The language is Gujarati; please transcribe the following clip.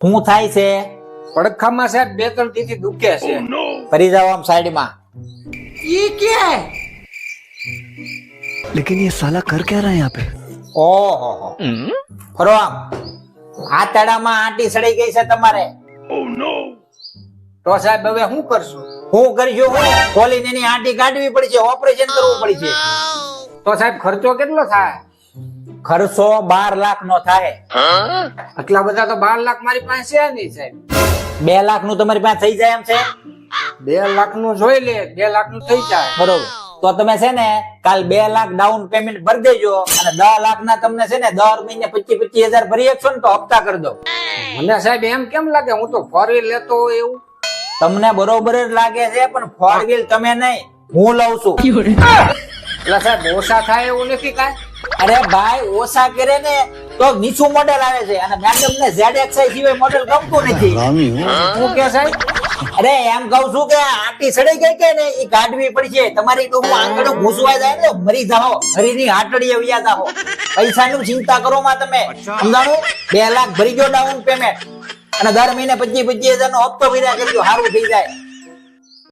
શું થાય છે? પડખામાં સાહેબ 2-3 દી થી દુખે છે. ફરી જાવ આમ સાઈડમાં. ઈ કે लेकिन ये साला कर क्या रहा है यहाँ पे? ઓહો ફરો આમ. આતડામાં આંટી સડી ગઈ છે તમારે. તો સાહેબ હવે શું કરશું? હું કરજો હું ખોલીને એની આંટી કાઢવી પડશે, ઓપરેશન કરવું પડશે. તો સાહેબ ખર્ચો કેટલો થાય? ખર્ચો 12 લાખ નો થાય. આટલા બધા તો 12 લાખ મારી પાસે છે નહીં સાહેબ. 2 લાખ નું તમારી પાસે થઈ જાય એમ છે? 2 લાખ નું જોઈ લે, 2 લાખ નું થઈ જાય. બરોબર. તો તમે છે ને કાલ 2 લાખ ડાઉન પેમેન્ટ ભરી દેજો અને 10 લાખ ના તમને છે ને દર મહિને 25,000 ભરી આપશો ને તો હપ્તા કરી દો. મને સાહેબ એમ કેમ લાગે હું તો 4 વ્હીલ લેતો હોય એવું? તમને બરોબર જ લાગે છે પણ 4 વ્હીલ તમે નહીં, હું લઉં છું. એટલે સાહેબ ઓછા થાય એવું નથી કાંઈ? અરે ભાઈ ઓછા કરે ને તો નીચું મોડેલ આવે છે અને મેડમ ને ZXi સિવાય મોડેલ ગમતું નથી. શું કે સાહેબ? અરે એમ કહું છું કે આંટી સડી ગઈ કે ને એ કાઢવી પડશે. તમારી તો હું આંગણું ઘૂસવા જાય ને મરી જાઓ, હરીની હાટડીએ વ્યા જાઓ. પૈસાની ચિંતા કરો માં તમે, સમજાણું? 2 લાખ ભરી ગયો ડાઉન પેમેન્ટ અને દર મહિને 25,000 નો હપ્તો ભર્યા કરજો, સારું થઈ જાય.